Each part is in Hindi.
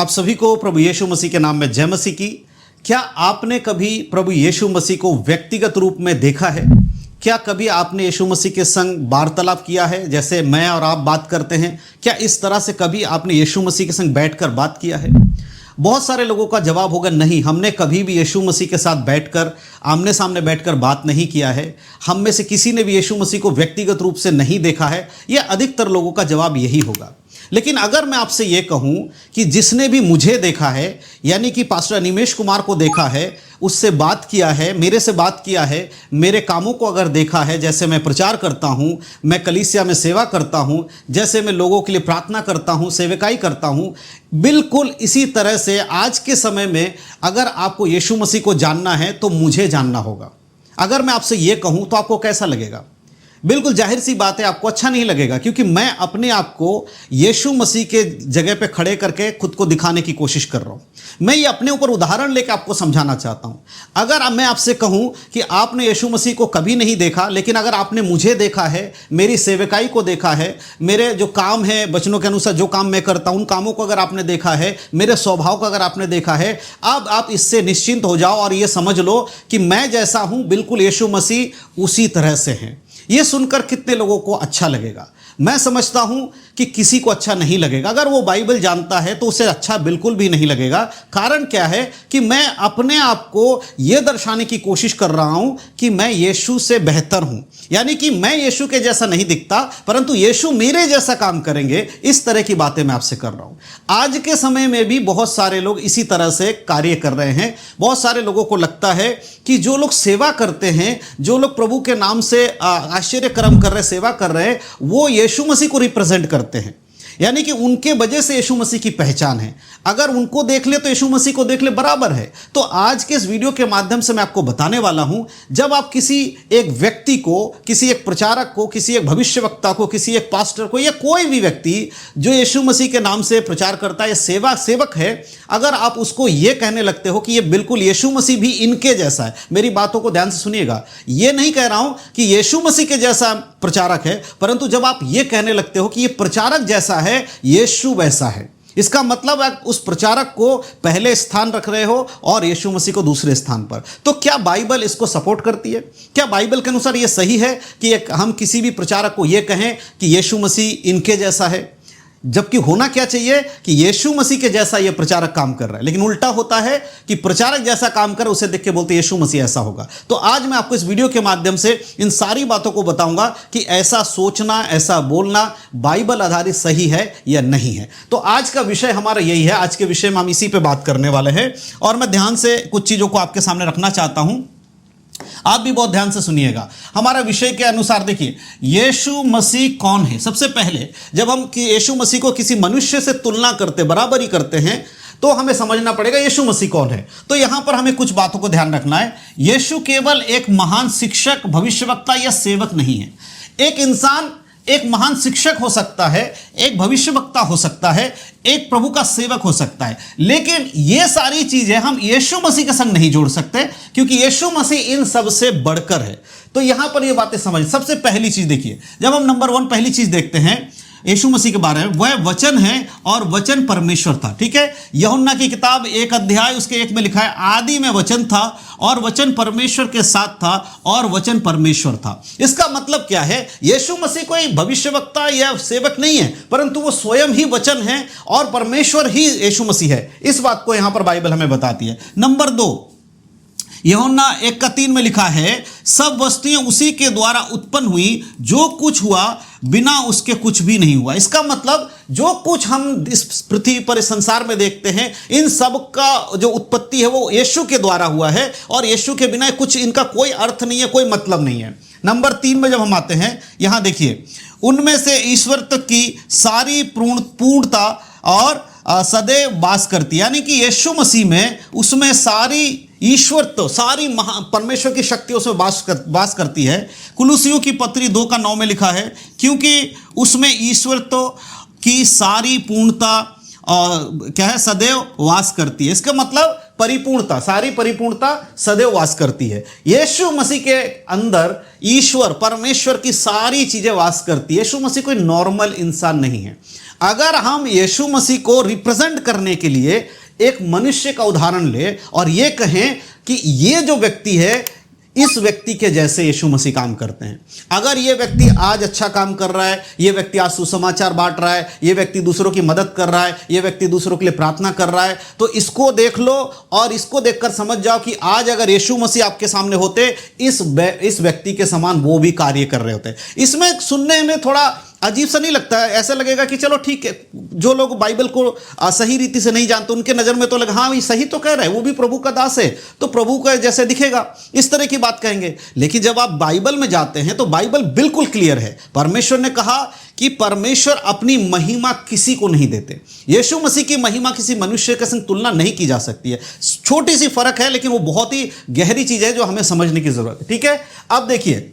आप सभी को प्रभु यीशु मसीह के नाम में जय मसीह की। क्या आपने कभी प्रभु यीशु मसीह को व्यक्तिगत रूप में देखा है? क्या कभी आपने यीशु मसीह के संग वार्तालाप किया है? जैसे मैं और आप बात करते हैं, क्या इस तरह से कभी आपने यीशु मसीह के संग बैठकर बात किया है? बहुत सारे लोगों का जवाब होगा नहीं, हमने कभी भी यीशु मसीह के साथ बैठकर आमने सामने बैठकर बात नहीं किया है। हम में से किसी ने भी यीशु मसीह को व्यक्तिगत रूप से नहीं देखा है। यह अधिकतर लोगों का जवाब यही होगा। लेकिन अगर मैं आपसे ये कहूं कि जिसने भी मुझे देखा है, यानी कि पास्टर अनिमेश कुमार को देखा है, उससे बात किया है, मेरे से बात किया है, मेरे कामों को अगर देखा है, जैसे मैं प्रचार करता हूं, मैं कलीसिया में सेवा करता हूं, जैसे मैं लोगों के लिए प्रार्थना करता हूं, सेवकाई करता हूं, बिल्कुल इसी तरह से आज के समय में अगर आपको यीशु मसीह को जानना है तो मुझे जानना होगा। अगर मैं आपसे ये कहूं तो आपको कैसा लगेगा? बिल्कुल जाहिर सी बात है, आपको अच्छा नहीं लगेगा, क्योंकि मैं अपने आप को यीशु मसीह के जगह पे खड़े करके खुद को दिखाने की कोशिश कर रहा हूं। मैं ये अपने ऊपर उदाहरण लेकर आपको समझाना चाहता हूं। अगर मैं आपसे कहूं कि आपने यीशु मसीह को कभी नहीं देखा, लेकिन अगर आपने मुझे देखा है, मेरी सेवकाई को देखा है, मेरे जो काम है वचनों के अनुसार जो काम मैं करता हूं, उन कामों को अगर आपने देखा है, मेरे स्वभाव को अगर आपने देखा है, अब आप इससे निश्चिंत हो जाओ और ये समझ लो कि मैं जैसा हूं बिल्कुल यीशु मसीह उसी तरह से हैं। ये सुनकर कितने लोगों को अच्छा लगेगा? मैं समझता हूं कि किसी को अच्छा नहीं लगेगा। अगर वो बाइबल जानता है तो उसे अच्छा बिल्कुल भी नहीं लगेगा। कारण क्या है कि मैं अपने आप को यह दर्शाने की कोशिश कर रहा हूं कि मैं यीशु से बेहतर हूं, यानी कि मैं यीशु के जैसा नहीं दिखता, परंतु यीशु मेरे जैसा काम करेंगे। इस तरह की बातें मैं आपसे कर रहा हूं। आज के समय में भी बहुत सारे लोग इसी तरह से कार्य कर रहे हैं। बहुत सारे लोगों को लगता है कि जो लोग सेवा करते हैं, जो लोग प्रभु के नाम से आश्चर्य कर्म कर रहे, सेवा कर रहे हैं, वो यीशु मसीह को रिप्रेजेंट करते हैं, यानी कि उनके वजह से यीशु मसीह की पहचान है। अगर उनको देख ले तो यीशु मसीह को देख ले, बराबर है। तो आज के इस वीडियो के माध्यम से मैं आपको बताने वाला हूं, जब आप किसी एक व्यक्ति को, किसी एक प्रचारक को, किसी एक भविष्यवक्ता को, किसी एक पास्टर को, या कोई भी व्यक्ति जो यीशु मसीह के नाम से प्रचार करता है या सेवक है, अगर आप उसको यह कहने लगते हो कि ये बिल्कुल यीशु मसीह भी इनके जैसा है, मेरी बातों को ध्यान से सुनिएगा, ये नहीं कह रहा हूं कि यीशु मसीह के जैसा प्रचारक है, परंतु जब आप ये कहने लगते हो कि ये प्रचारक जैसा है, यीशु वैसा है, इसका मतलब आप उस प्रचारक को पहले स्थान रख रहे हो और यीशु मसीह को दूसरे स्थान पर। तो क्या बाइबल इसको सपोर्ट करती है? क्या बाइबल के अनुसार यह सही है कि हम किसी भी प्रचारक को यह कहें कि यीशु मसीह इनके जैसा है? जबकि होना क्या चाहिए कि यीशु मसीह के जैसा यह प्रचारक काम कर रहा है, लेकिन उल्टा होता है कि प्रचारक जैसा काम कर उसे देख के बोलते यीशु मसीह ऐसा होगा। तो आज मैं आपको इस वीडियो के माध्यम से इन सारी बातों को बताऊंगा कि ऐसा सोचना, ऐसा बोलना बाइबल आधारित सही है या नहीं है। तो आज का विषय हमारा यही है। आज के विषय में हम इसी पे बात करने वाले हैं और मैं ध्यान से कुछ चीजों को आपके सामने रखना चाहता हूं। आप भी बहुत ध्यान से सुनिएगा। हमारा विषय के अनुसार देखिए, यीशु मसीह कौन है। सबसे पहले जब हम यीशु मसीह को किसी मनुष्य से तुलना करते, बराबरी करते हैं, तो हमें समझना पड़ेगा यीशु मसीह कौन है। तो यहां पर हमें कुछ बातों को ध्यान रखना है। यीशु केवल एक महान शिक्षक, भविष्यवक्ता या सेवक नहीं है। एक इंसान एक महान शिक्षक हो सकता है, एक भविष्यवक्ता हो सकता है, एक प्रभु का सेवक हो सकता है, लेकिन ये सारी चीजें हम यीशु मसीह के संग नहीं जोड़ सकते, क्योंकि यीशु मसीह इन सब से बढ़कर है। तो यहां पर ये बातें समझ। सबसे पहली चीज देखिए, जब हम नंबर 1 पहली चीज देखते हैं यीशु मसीह के बारे में, वह वचन है और वचन परमेश्वर था। ठीक है, यूहन्ना की किताब 1 अध्याय उसके 1 में लिखा है, आदि में वचन था और वचन परमेश्वर के साथ था और वचन परमेश्वर था। इसका मतलब क्या है? यीशु मसीह कोई भविष्यवक्ता या सेवक नहीं है, परंतु वो स्वयं ही वचन है और परमेश्वर ही यीशु मसीह है। इस बात को यहां पर बाइबल हमें बताती है। नंबर 2, यूहन्ना 1:3 में लिखा है, सब वस्तुएं उसी के द्वारा उत्पन्न हुई, जो कुछ हुआ बिना उसके कुछ भी नहीं हुआ। इसका मतलब जो कुछ हम इस पृथ्वी पर, इस संसार में देखते हैं, इन सब का जो उत्पत्ति है वो यीशु के द्वारा हुआ है और यीशु के बिना कुछ इनका कोई अर्थ नहीं है, कोई मतलब नहीं है। नंबर 3 में जब हम आते हैं, यहां देखिए, उनमें से ईश्वर तक की सारी पूर्णता और सदैव वास करती, यानी कि यीशु मसीह में, उसमें सारी ईश्वर तो सारी परमेश्वर की शक्ति उसमें वास करती है। कुलुसियों की पत्री 2:9 में लिखा है, क्योंकि उसमें ईश्वर तो की सारी पूर्णता क्या है, सदैव वास करती है। इसका मतलब परिपूर्णता, सारी परिपूर्णता सदैव वास करती है। यीशु मसीह के अंदर ईश्वर, परमेश्वर की सारी चीजें वास करती है। यीशु मसीह कोई नॉर्मल इंसान नहीं है। अगर हम यीशु मसीह को रिप्रेजेंट करने के लिए एक मनुष्य का उदाहरण ले और ये कहें कि ये जो व्यक्ति है इस व्यक्ति के जैसे यीशु मसीह काम करते हैं। अगर ये व्यक्ति आज अच्छा काम कर रहा है, ये व्यक्ति आज सुसमाचार बांट रहा है, ये व्यक्ति दूसरों की मदद कर रहा है, ये व्यक्ति दूसरों के लिए प्रार्थना कर रहा है, तो इसको देख लो और इसको देखकर समझ जाओ कि आज अगर यीशु मसीह आपके सामने होते, इस व्यक्ति के समान वो भी कार्य कर रहे होते। इसमें सुनने में थोड़ा अजीब सा नहीं लगता है? ऐसा लगेगा कि चलो ठीक है, जो लोग बाइबल को सही रीति से नहीं जानते उनके नज़र में तो लगा हाँ ये सही तो कह रहा है, वो भी प्रभु का दास है तो प्रभु का जैसे दिखेगा, इस तरह की बात कहेंगे। लेकिन जब आप बाइबल में जाते हैं तो बाइबल बिल्कुल क्लियर है। परमेश्वर ने कहा कि परमेश्वर अपनी महिमा किसी को नहीं देते। यीशु मसीह की महिमा किसी मनुष्य के संग तुलना नहीं की जा सकती है। छोटी सी फर्क है लेकिन वो बहुत ही गहरी चीज़ है जो हमें समझने की जरूरत है। ठीक है, अब देखिए,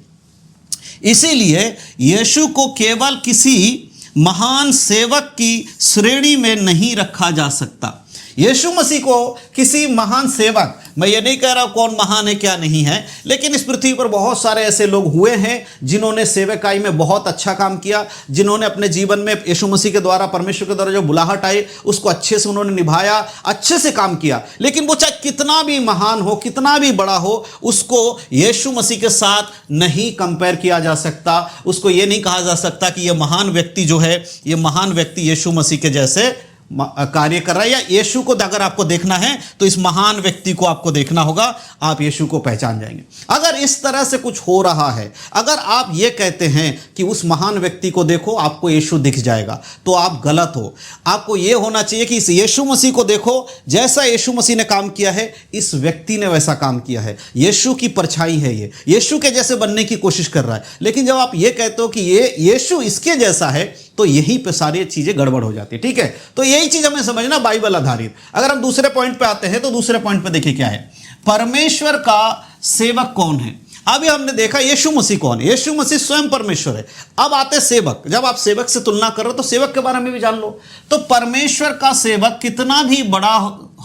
इसीलिए यीशु को केवल किसी महान सेवक की श्रेणी में नहीं रखा जा सकता। यीशु मसीह को किसी महान सेवक, मैं ये नहीं कह रहा कौन महान है क्या नहीं है, लेकिन इस पृथ्वी पर बहुत सारे ऐसे लोग हुए हैं जिन्होंने सेवकाई में बहुत अच्छा काम किया, जिन्होंने अपने जीवन में यीशु मसीह के द्वारा, परमेश्वर के द्वारा जो बुलाहट आई उसको अच्छे से उन्होंने निभाया, अच्छे से काम किया। लेकिन वो चाहे कितना भी महान हो, कितना भी बड़ा हो, उसको यीशु मसीह के साथ नहीं कंपेयर किया जा सकता। उसको ये नहीं कहा जा सकता कि ये महान व्यक्ति जो है, ये महान व्यक्ति यीशु मसीह के जैसे कार्य कर रहा है। या यीशु को अगर आपको देखना है तो इस महान व्यक्ति को आपको देखना होगा, आप यीशु को पहचान जाएंगे। अगर इस तरह से कुछ हो रहा है, अगर आप ये कहते हैं कि उस महान व्यक्ति को देखो आपको यीशु दिख जाएगा, तो आप गलत हो। आपको ये होना चाहिए कि इस यीशु मसीह को देखो, जैसा यीशु मसीह ने काम किया है इस व्यक्ति ने वैसा काम किया है। यीशु की परछाई है, ये यीशु के जैसे बनने की कोशिश कर रहा है। लेकिन जब आप ये कहते हो कि ये यीशु इसके जैसा है, तो यहीं पे सारी चीजें गड़बड़ हो जाती है। ठीक है, तो यही चीज हमें समझना बाइबल आधारित। अगर हम दूसरे पॉइंट पे आते हैं तो दूसरे पॉइंट पे देखिए क्या है, परमेश्वर का सेवक कौन है। अभी हमने देखा यीशु मसीह कौन है, यीशु मसीह स्वयं परमेश्वर है। अब आते सेवक, जब आप सेवक से तुलना कर रहे हो तो सेवक के बारे में भी जान लो। तो परमेश्वर का सेवक कितना भी बड़ा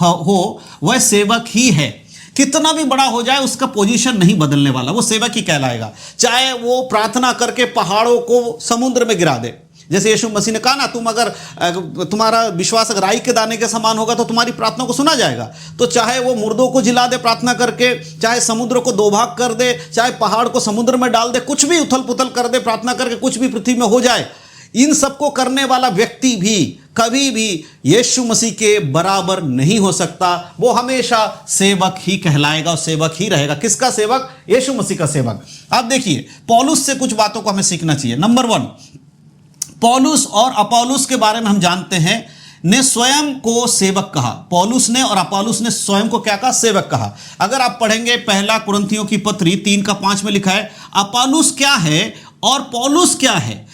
हो वह सेवक ही है। कितना भी बड़ा हो जाए उसका पोजीशन नहीं बदलने वाला, वो सेवक ही कहलाएगा। चाहे वो प्रार्थना करके पहाड़ों को समुद्र में गिरा दे, जैसे यीशु मसीह ने कहा ना, तुम अगर तुम्हारा विश्वास अगर राई के दाने के समान होगा तो तुम्हारी प्रार्थना को सुना जाएगा। तो चाहे वो मुर्दों को जिला दे प्रार्थना करके, चाहे समुद्र को दो भाग कर दे, चाहे पहाड़ को समुद्र में डाल दे, कुछ भी उथल पुथल कर दे प्रार्थना करके, कुछ भी पृथ्वी में हो जाए, इन सबको करने वाला व्यक्ति भी कभी भी यीशु मसीह के बराबर नहीं हो सकता। वो हमेशा सेवक ही कहलाएगा और सेवक ही रहेगा। किसका सेवक? यीशु मसीह का सेवक। अब देखिए, पौलुस से कुछ बातों को हमें सीखना चाहिए। नंबर 1, पौलुस और अपोलोस के बारे में हम जानते हैं, ने स्वयं को सेवक कहा। पौलुस ने और अपोलोस ने स्वयं को क्या कहा? सेवक कहा। अगर आप पढ़ेंगे पहला कुरिन्थियों की पत्री 3:5 में लिखा है, अपोलोस क्या है और पौलुस क्या है?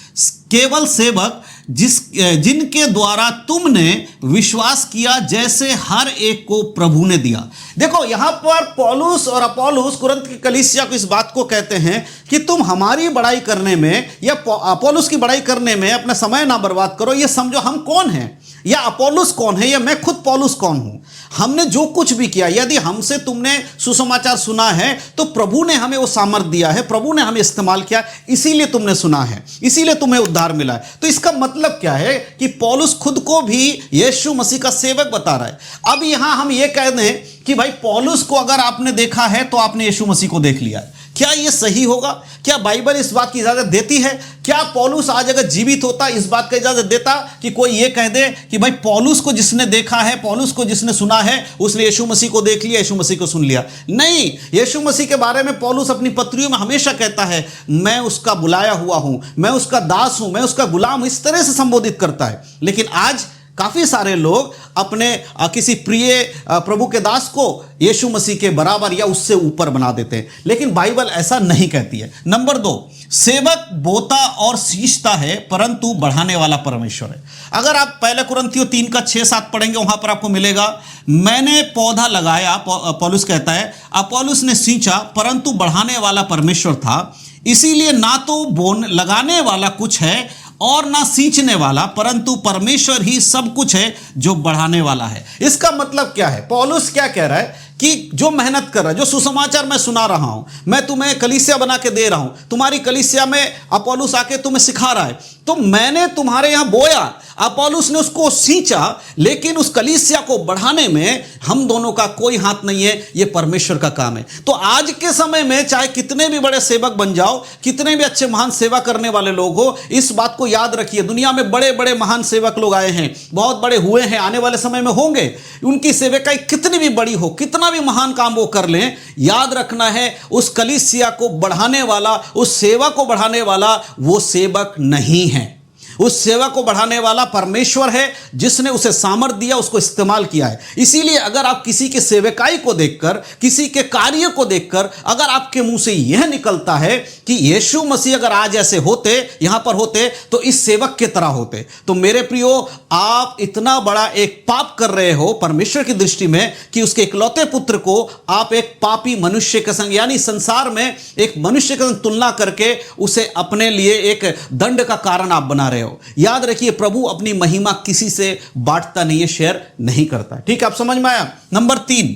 केवल सेवक जिनके द्वारा तुमने विश्वास किया, जैसे हर एक को प्रभु ने दिया। देखो, यहां पर पौलुस और अपोलोस कुरिन्थ की कलीसिया को इस बात को कहते हैं कि तुम हमारी बड़ाई करने में या अपोलोस की बड़ाई करने में अपना समय ना बर्बाद करो। ये समझो हम कौन हैं, या अपोलोस कौन है, या मैं खुद पौलुस कौन हूं। हमने जो कुछ भी किया, यदि हमसे तुमने सुसमाचार सुना है तो प्रभु ने हमें वो सामर्थ्य दिया है, प्रभु ने हमें इस्तेमाल किया, इसीलिए तुमने सुना है, इसीलिए तुम्हें उद्धार मिला है। तो इसका मतलब क्या है कि पौलुस खुद को भी यीशु मसीह का सेवक बता रहा है। अब यहां हम ये कह दें कि भाई पौलुस को अगर आपने देखा है तो आपने यीशु मसीह को देख लिया। क्या ये सही होगा? क्या बाइबल इस बात की इजाजत देती है? क्या पौलुस आज अगर जीवित होता इस बात की इजाजत देता कि कोई ये कह दे कि भाई पौलुस को जिसने देखा है, पौलुस को जिसने सुना है, उसने यीशु मसीह को देख लिया, यीशु मसीह को सुन लिया? नहीं, यीशु मसीह के बारे में पौलुस अपनी पत्रियों में हमेशा कहता है, मैं उसका बुलाया हुआ हूं, मैं उसका दास हूं, मैं उसका गुलाम हूं, इस तरह से संबोधित करता है। लेकिन आज काफी सारे लोग अपने किसी प्रिय प्रभु के दास को यीशु मसीह के बराबर या उससे ऊपर बना देते हैं, लेकिन बाइबल ऐसा नहीं कहती है। नंबर 2, सेवक बोता और सींचता है परंतु बढ़ाने वाला परमेश्वर है। अगर आप पहले कुरिन्थियों 3:6-7 पढ़ेंगे, वहां पर आपको मिलेगा, मैंने पौधा लगाया, पौलुस कहता है, अपोलोस ने सींचा, परंतु बढ़ाने वाला परमेश्वर था। इसीलिए ना तो लगाने वाला कुछ है और ना सींचने वाला, परंतु परमेश्वर ही सब कुछ है जो बढ़ाने वाला है। इसका मतलब क्या है? पौलुस क्या कह रहा है कि जो मेहनत कर रहा है, जो सुसमाचार मैं सुना रहा हूं, मैं तुम्हें कलीसिया बना के दे रहा हूं, तुम्हारी कलीसिया में अपोलोस आके तुम्हें सिखा रहा है, तो मैंने तुम्हारे यहां बोया, अपोलोस ने उसको सींचा, लेकिन उस कलीसिया को बढ़ाने में हम दोनों का कोई हाथ नहीं है, यह परमेश्वर का काम है। तो आज के समय में चाहे कितने भी बड़े सेवक बन जाओ, कितने भी अच्छे महान सेवा करने वाले लोग हो, इस बात को याद रखिए, दुनिया में बड़े बड़े महान सेवक लोग आए हैं, बहुत बड़े हुए हैं, आने वाले समय में होंगे। उनकी सेवकाई कितनी भी बड़ी हो, कितना भी महान काम वो कर लें, याद रखना है उस कलीसिया को बढ़ाने वाला, उस सेवा को बढ़ाने वाला वो सेवक नहीं है। उस सेवा को बढ़ाने वाला परमेश्वर है, जिसने उसे सामर्थ दिया, उसको इस्तेमाल किया है। इसीलिए अगर आप किसी के सेवकाई को देखकर, किसी के कार्य को देखकर अगर आपके मुंह से यह निकलता है कि यीशु मसीह अगर आज ऐसे होते, यहां पर होते, तो इस सेवक की तरह होते, तो मेरे प्रियो, आप इतना बड़ा एक पाप कर रहे हो परमेश्वर की दृष्टि में कि उसके इकलौते पुत्र को आप एक पापी मनुष्य के संग, यानी संसार में एक मनुष्य के संग तुलना करके उसे अपने लिए एक दंड का कारण आप बना रहे हो। याद रखिए, प्रभु अपनी महिमा किसी से बांटता नहीं है, शेयर नहीं करता। ठीक है, आप समझ में आया। नंबर 3,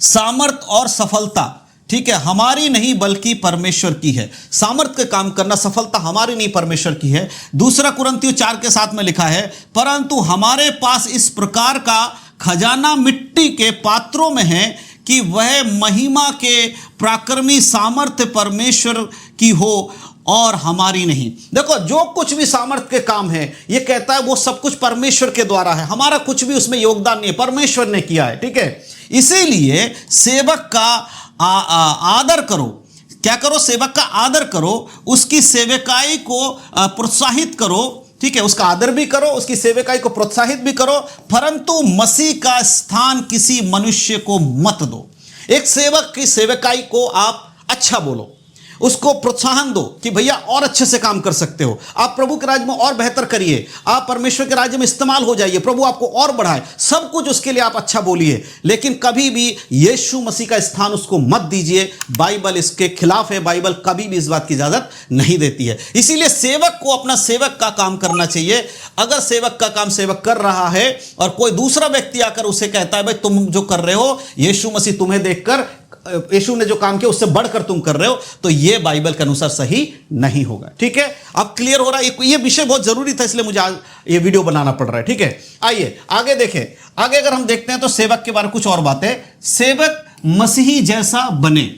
सामर्थ और सफलता, ठीक है, हमारी नहीं बल्कि परमेश्वर की है। सामर्थ के काम करना, सफलता हमारी नहीं परमेश्वर की है। दूसरा कुरिन्थियों 4:7 में लिखा है, परंतु हमारे पास इस प्रकार का खजाना मिट्टी के पात्रों में है कि वह महिमा के पराक्रमी सामर्थ्य परमेश्वर की हो और हमारी नहीं। देखो, जो कुछ भी सामर्थ के काम है, ये कहता है वो सब कुछ परमेश्वर के द्वारा है, हमारा कुछ भी उसमें योगदान नहीं है, परमेश्वर ने किया है। ठीक है, इसीलिए सेवक का आदर करो। क्या करो? सेवक का आदर करो, उसकी सेवकाई को प्रोत्साहित करो। ठीक है, उसका आदर भी करो, उसकी सेवकाई को प्रोत्साहित भी करो, परंतु मसीह का स्थान किसी मनुष्य को मत दो। एक सेवक की सेवकाई को आप अच्छा बोलो, उसको प्रोत्साहन दो कि भैया और अच्छे से काम कर सकते हो, आप प्रभु के राज्य में और बेहतर करिए, आप परमेश्वर के राज्य में इस्तेमाल हो जाइए, प्रभु आपको और बढ़ाए, सब कुछ उसके लिए आप अच्छा बोलिए। लेकिन कभी भी यीशु मसीह का स्थान उसको मत दीजिए, बाइबल इसके खिलाफ है, बाइबल कभी भी इस बात की इजाजत नहीं देती है। इसीलिए सेवक को अपना सेवक का काम करना चाहिए। अगर सेवक का काम सेवक कर रहा है और कोई दूसरा व्यक्ति आकर उसे कहता है भाई तुम जो कर रहे हो, यीशु मसीह तुम्हें देखकर, यीशु ने जो काम किया उससे बढ़कर तुम कर रहे हो, तो यह बाइबल के अनुसार सही नहीं होगा। ठीक है, अब क्लियर हो रहा है। ये विषय बहुत जरूरी था, इसलिए मुझे आज ये वीडियो बनाना पड़ रहा है। ठीक है, आइए आगे देखें। आगे अगर हम देखते हैं तो सेवक के बारे में कुछ और बातें। सेवक मसीही जैसा बने।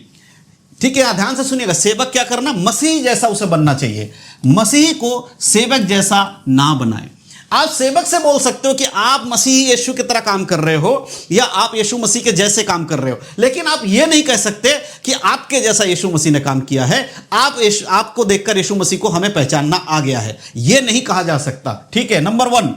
ठीक है, ध्यान से सुनिएगा, सेवक क्या करना? मसीही जैसा उसे बनना चाहिए, मसीही को सेवक जैसा ना बनाए। आप सेवक से बोल सकते हो कि आप मसीह यीशु की तरह काम कर रहे हो, या आप यीशु मसीह के जैसे काम कर रहे हो, लेकिन आप यह नहीं कह सकते कि आपके जैसा यीशु मसीह ने काम किया है, आपको देखकर यीशु मसीह को हमें पहचानना आ गया है, यह नहीं कहा जा सकता। ठीक है, नंबर 1,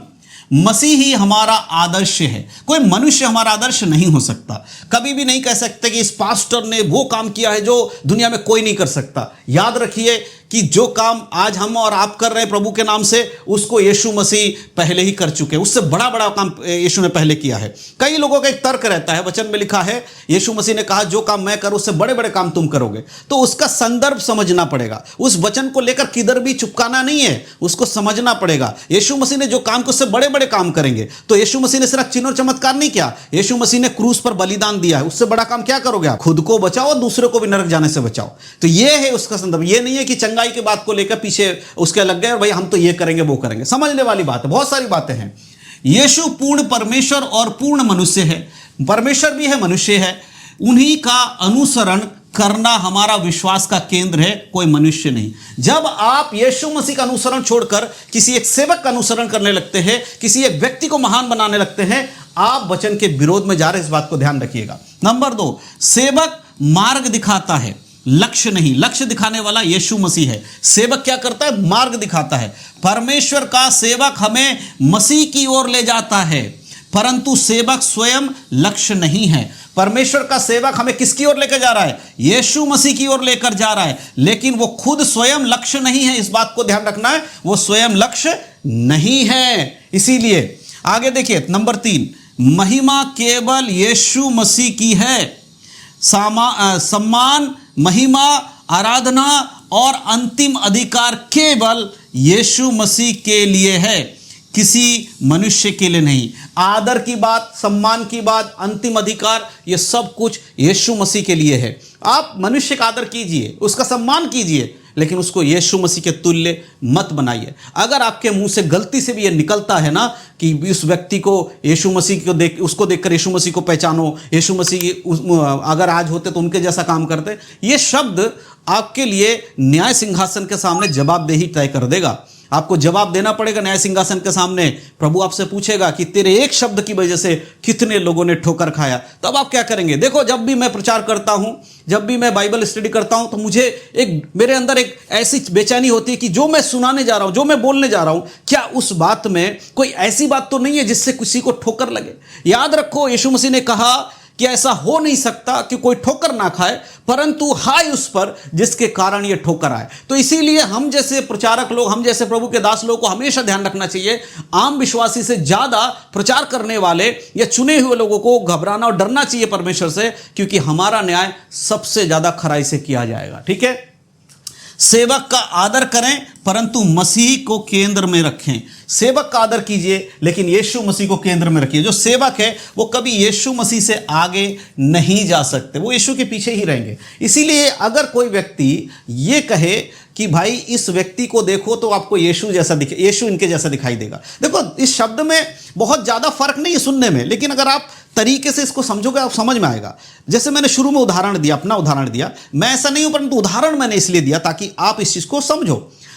मसीह ही हमारा आदर्श है। कोई मनुष्य हमारा आदर्श नहीं हो सकता। कभी भी नहीं कह सकते कि इस पास्टर ने वो काम किया है जो दुनिया में कोई नहीं कर सकता। याद रखिए कि जो काम आज हम और आप कर रहे हैं प्रभु के नाम से, उसको यीशु मसीह पहले ही कर चुके हैं, उससे बड़ा बड़ा काम यीशु ने पहले किया है। कई लोगों का एक तर्क रहता है, वचन में लिखा है यीशु मसीह ने कहा जो काम मैं करूं उससे बड़े बड़े काम तुम करोगे। तो उसका संदर्भ समझना पड़ेगा, उस वचन को लेकर किधर भी चुपकाना नहीं है, उसको समझना पड़ेगा। यीशु मसीह ने जो काम किया उससे बड़े बड़े काम करेंगे। तो यीशु मसीह ने सिर्फ चिन्ह और चमत्कार नहीं किया, यीशु मसीह ने क्रूस पर बलिदान दिया है, उससे बड़ा काम क्या करोगे आप? खुद को बचाओ और दूसरे को भी नरक जाने से बचाओ। तो यह है उसका संदर्भ। यह नहीं है कि चंगाई की बात को लेकर पीछे उसके लग गए और भाई हम तो ये करेंगे वो करेंगे। समझने वाली बात है, बहुत सारी बातें हैं। यीशु पूर्ण परमेश्वर और पूर्ण मनुष्य है, परमेश्वर भी है, मनुष्य है। उन्हीं का अनुसरण करना हमारा विश्वास का केंद्र है, कोई मनुष्य नहीं। जब आप यीशु मसीह का अनुसरण छोड़कर किसी एक सेवक का अनुसरण करने लगते हैं, किसी एक व्यक्ति को महान बनाने लगते हैं, आप वचन के विरोध में जा रहे हैं, इस बात को ध्यान रखिएगा। नंबर 2, सेवक मार्ग दिखाता है, लक्ष्य नहीं। लक्ष्य दिखाने वाला यीशु मसीह है, सेवक क्या करता है? मार्ग दिखाता है। परमेश्वर का सेवक हमें मसीह की ओर ले जाता है, परंतु सेवक स्वयं लक्ष्य नहीं है। परमेश्वर का सेवक हमें किसकी ओर लेकर जा रहा है? यीशु मसीह की ओर लेकर जा रहा है, लेकिन वो खुद स्वयं लक्ष्य नहीं है। इस बात को ध्यान रखना है, वो स्वयं लक्ष्य नहीं है। इसीलिए आगे देखिए, नंबर 3, महिमा केवल यीशु मसीह की है। सम्मान, महिमा, आराधना और अंतिम अधिकार केवल यीशु मसीह के लिए है, किसी मनुष्य के लिए नहीं। आदर की बात, सम्मान की बात, अंतिम अधिकार, ये सब कुछ यीशु मसीह के लिए है। आप मनुष्य का आदर कीजिए, उसका सम्मान कीजिए, लेकिन उसको यीशु मसीह के तुल्य मत बनाइए। अगर आपके मुंह से गलती से भी ये निकलता है ना कि इस व्यक्ति को यीशु मसीह को देख, उसको देखकर यीशु मसीह को पहचानो, यीशु मसीह अगर आज होते तो उनके जैसा काम करते, ये शब्द आपके लिए न्याय सिंहासन के सामने जवाबदेही तय कर देगा। आपको जवाब देना पड़ेगा न्याय सिंहासन के सामने। प्रभु आपसे पूछेगा कि तेरे एक शब्द की वजह से कितने लोगों ने ठोकर खाया। तब आप क्या करेंगे? देखो, जब भी मैं प्रचार करता हूं, जब भी मैं बाइबल स्टडी करता हूं, तो मुझे मेरे अंदर एक ऐसी बेचैनी होती है कि जो मैं सुनाने जा रहा हूं, जो मैं बोलने जा रहा हूं, क्या उस बात में कोई ऐसी बात तो नहीं है जिससे किसी को ठोकर लगे। याद रखो, यीशु मसीह ने कहा कि ऐसा हो नहीं सकता कि कोई ठोकर ना खाए, परंतु हाय उस पर जिसके कारण ये ठोकर आए। तो इसीलिए हम जैसे प्रचारक लोग, हम जैसे प्रभु के दास लोगों को हमेशा ध्यान रखना चाहिए, आम विश्वासी से ज्यादा प्रचार करने वाले या चुने हुए लोगों को घबराना और डरना चाहिए परमेश्वर से, क्योंकि हमारा न्याय सबसे ज्यादा खराई से किया जाएगा। ठीक है। सेवक का आदर करें परंतु मसीह को केंद्र में रखें। सेवक का आदर कीजिए लेकिन यीशु मसीह को केंद्र में रखिए। जो सेवक है वो कभी यीशु मसीह से आगे नहीं जा सकते, वो यीशु के पीछे ही रहेंगे। इसीलिए अगर कोई व्यक्ति ये कहे कि भाई इस व्यक्ति को देखो तो आपको यीशु जैसा दिखे, यीशु इनके जैसा दिखाई देगा, देखो इस शब्द में बहुत ज़्यादा फर्क नहीं है सुनने में, लेकिन अगर आप तरीके से इसको समझोगे आप समझ में आएगा। जैसे मैंने शुरू में उदाहरण दिया, अपना उदाहरण दिया, मैं ऐसा नहीं हूं परंतु उदाहरण मैंने इसलिए दिया ताकि आप इस चीज़ को समझो।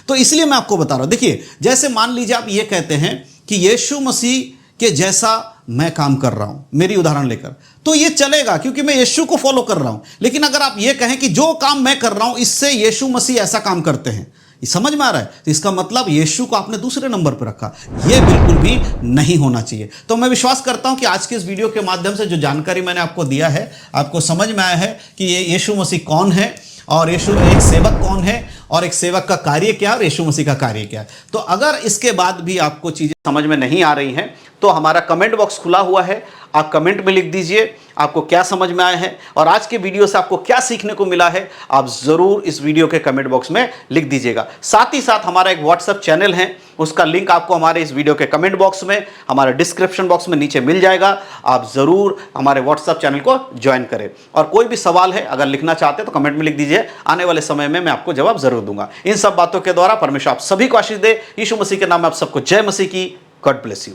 तो इसलिए मैं आपको बता रहा हूं। देखिए, जैसे मान लीजिए आप ये कहते हैं कि यीशु मसीह के जैसा मैं काम कर रहा हूं, मेरी उदाहरण लेकर, तो ये चलेगा क्योंकि मैं यीशु को फॉलो कर रहा हूं। लेकिन अगर आप ये कहें कि जो काम मैं कर रहा हूं इससे यीशु मसीह ऐसा काम करते हैं, ये समझ में आ रहा है, तो इसका मतलब यीशु को आपने दूसरे नंबर पर रखा। ये बिल्कुल भी नहीं होना चाहिए। तो मैं विश्वास करता हूं कि आज के इस वीडियो के माध्यम से जो जानकारी मैंने आपको दिया है, आपको समझ में आया है कि ये यीशु मसीह कौन है और यीशु एक सेवक कौन है और एक सेवक का कार्य क्या है और यीशु मसीह का कार्य क्या है। तो अगर इसके बाद भी आपको चीजें समझ में नहीं आ रही हैं तो हमारा कमेंट बॉक्स खुला हुआ है, आप कमेंट में लिख दीजिए आपको क्या समझ में आया है और आज के वीडियो से आपको क्या सीखने को मिला है, आप जरूर इस वीडियो के कमेंट बॉक्स में लिख दीजिएगा। साथ ही साथ हमारा एक व्हाट्सएप चैनल है, उसका लिंक आपको हमारे इस वीडियो के कमेंट बॉक्स में, हमारे डिस्क्रिप्शन बॉक्स में नीचे मिल जाएगा। आप जरूर हमारे व्हाट्सएप चैनल को ज्वाइन करें और कोई भी सवाल है अगर लिखना चाहते हैं तो कमेंट में लिख दीजिए, आने वाले समय में मैं आपको जवाब जरूर दूंगा। इन सब बातों के द्वारा परमेश्वर आप सभी को आशीष दे। यीशु मसीह के नाम में आप सबको जय मसीह की। God bless you.